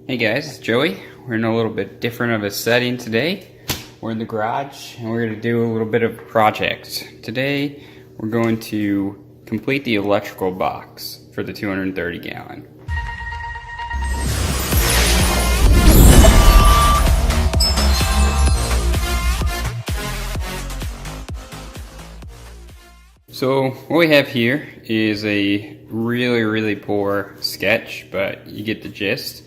Hey guys, it's Joey. We're in a little bit different of a setting today. We're in the garage and we're going to do a little bit of a project. Today we're going to complete the electrical box for the 230 gallon. So what we have here is a really poor sketch, but you get the gist.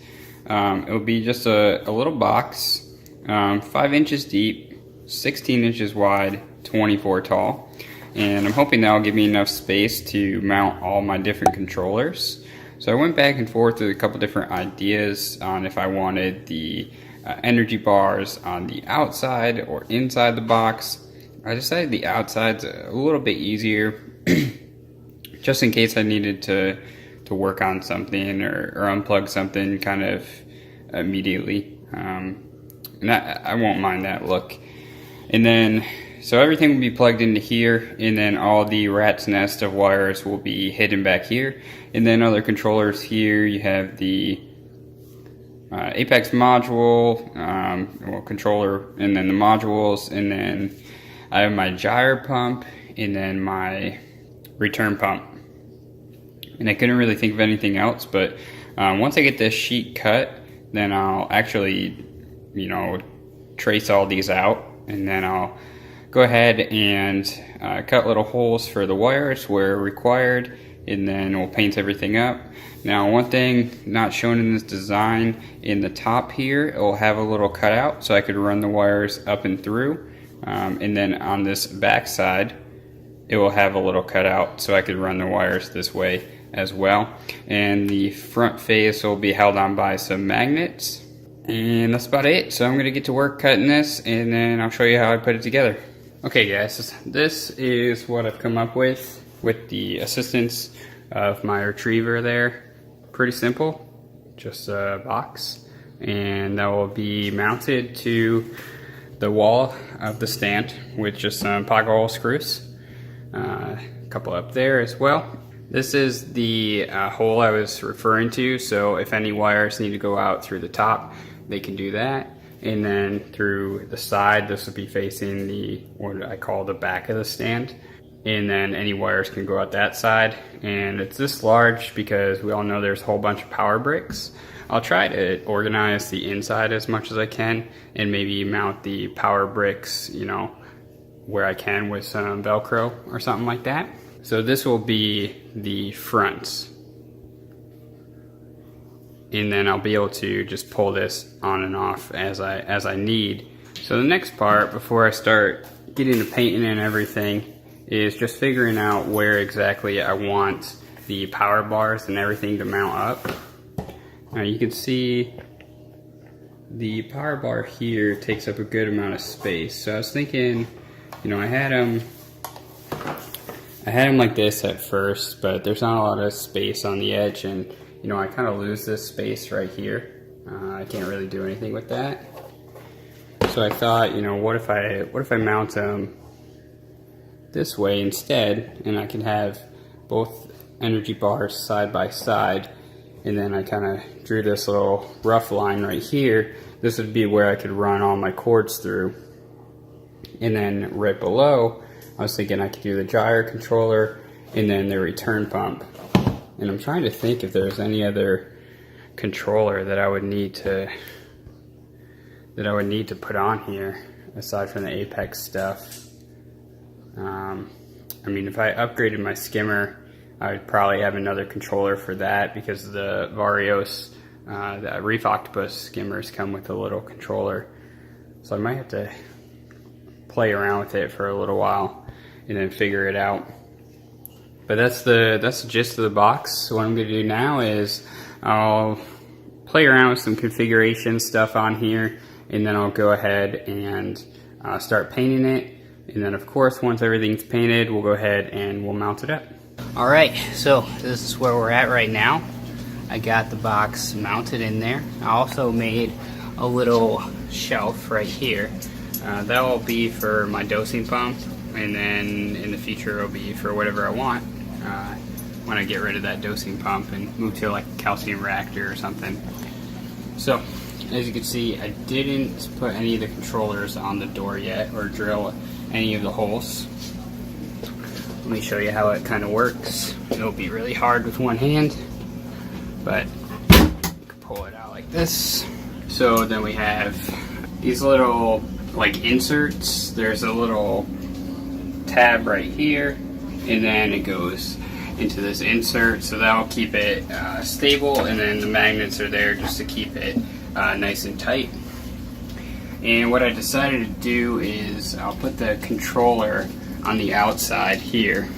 It'll be just a little box, 5 inches deep, 16 inches wide, 24 tall. And I'm hoping that'll give me enough space to mount all my different controllers. So I went back and forth with a couple different ideas on if I wanted the energy bars on the outside or inside the box. I decided the outside's a little bit easier, just in case I needed to work on something or unplug something kind of immediately. And I won't mind that look. And then, so everything will be plugged into here, and then all the rat's nest of wires will be hidden back here. And then other controllers here, you have the Apex module, controller, and then the modules, and then I have my gyre pump, and then my return pump. And I couldn't really think of anything else, but once I get this sheet cut, then I'll actually, trace all these out, and then I'll go ahead and cut little holes for the wires where required, and then we'll paint everything up. Now, one thing not shown in this design, in the top here, it will have a little cutout so I could run the wires up and through, and then on this back side, it will have a little cutout so I could run the wires this way as well. And the front face will be held on by some magnets. And that's about it. So I'm going to get to work cutting this, and then I'll show you how I put it together. Okay guys, this is what I've come up with the assistance of my retriever there. Pretty simple, just a box. And that will be mounted to the wall of the stand with just some pocket hole screws. A couple up there as well. This is the hole I was referring to, so if any wires need to go out through the top, they can do that. And then through the side, this will be facing what I call the back of the stand. And then any wires can go out that side. And it's this large because we all know there's a whole bunch of power bricks. I'll try to organize the inside as much as I can and maybe mount the power bricks, where I can with some Velcro or something like that. So this will be the front. And then I'll be able to just pull this on and off as I need. So the next part, before I start getting the painting and everything, is just figuring out where exactly I want the power bars and everything to mount up. Now you can see the power bar here takes up a good amount of space. So I was thinking, I had them like this at first, but there's not a lot of space on the edge, and I kind of lose this space right here. I can't really do anything with that. So I thought, what if I mount them this way instead, and I can have both energy bars side by side. And then I kind of drew this little rough line right here. This would be where I could run all my cords through. And then right below, I was thinking I could do the gyre controller and then the return pump. And I'm trying to think if there's any other controller that I would need to put on here aside from the Apex stuff. If I upgraded my skimmer, I would probably have another controller for that, because the Varios, the Reef Octopus skimmers come with a little controller. So I might have to play around with it for a little while and then figure it out. But that's the gist of the box. So what I'm going to do now is I'll play around with some configuration stuff on here, and then I'll go ahead and start painting it. And then of course, once everything's painted, we'll go ahead and we'll mount it up. Alright, so this is where we're at right now. I got the box mounted in there. I also made a little shelf right here. That will be for my dosing pump, and then in the future it'll be for whatever I want when I get rid of that dosing pump and move to like a calcium reactor or something. So, as you can see, I didn't put any of the controllers on the door yet or drill any of the holes. Let me show you how it kind of works. It'll be really hard with one hand, but you can pull it out like this. So then we have these little like inserts. There's a little tab right here, and then it goes into this insert, so that'll keep it stable, and then the magnets are there just to keep it nice and tight. And what I decided to do is I'll put the controller on the outside here,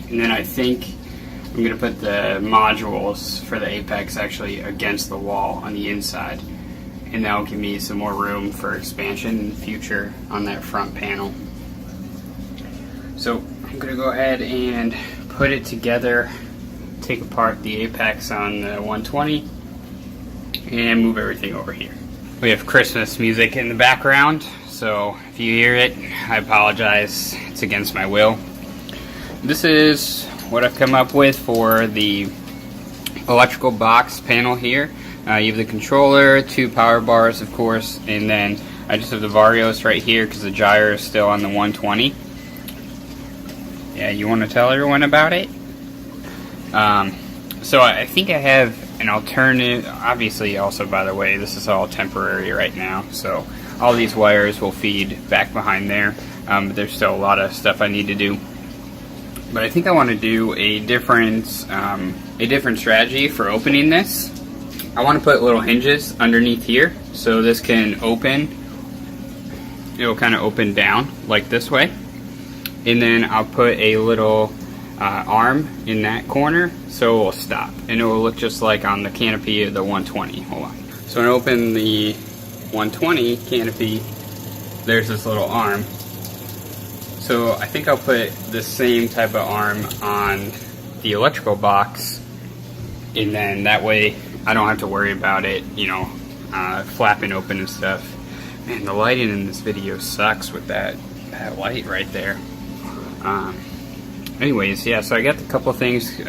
and then I think I'm going to put the modules for the Apex actually against the wall on the inside, and that will give me some more room for expansion in the future on that front panel. So I'm going to go ahead and put it together, take apart the Apex on the 120, and move everything over here. We have Christmas music in the background, so if you hear it, I apologize. It's against my will. This is what I've come up with for the electrical box panel here. You have the controller, 2 power bars, of course, and then I just have the Varios right here because the gyro is still on the 120. Yeah, you want to tell everyone about it? So I think I have an alternative. Obviously, also, by the way, this is all temporary right now, so all these wires will feed back behind there, but there's still a lot of stuff I need to do. But I think I want to do a different strategy for opening this. I want to put little hinges underneath here, so this can open. It'll kind of open down like this way. And then I'll put a little arm in that corner so it will stop, and it will look just like on the canopy of the 120. Hold on. So when I open the 120 canopy, there's this little arm. So I think I'll put the same type of arm on the electrical box, and then that way I don't have to worry about it, you know, flapping open and stuff. Man, the lighting in this video sucks with that light right there. Anyways, yeah, so I got a couple things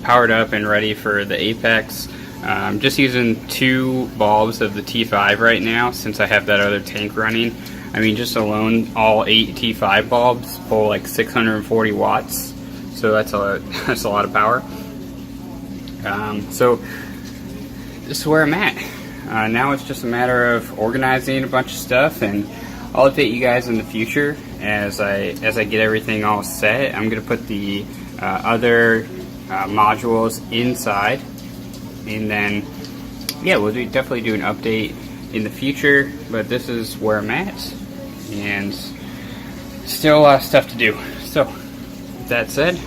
powered up and ready for the Apex. I'm just using 2 bulbs of the T5 right now since I have that other tank running. I mean, just alone, all 8 T5 bulbs pull like 640 watts, so that's a lot of power. So this is where I'm at. Now it's just a matter of organizing a bunch of stuff, and I'll update you guys in the future as I get everything all set. I'm gonna put the other modules inside, and then yeah, we'll definitely do an update in the future. But this is where I'm at, and still a lot of stuff to do. So with that said,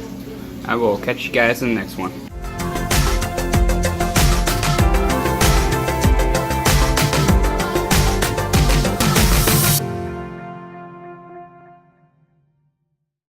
I will catch you guys in the next one.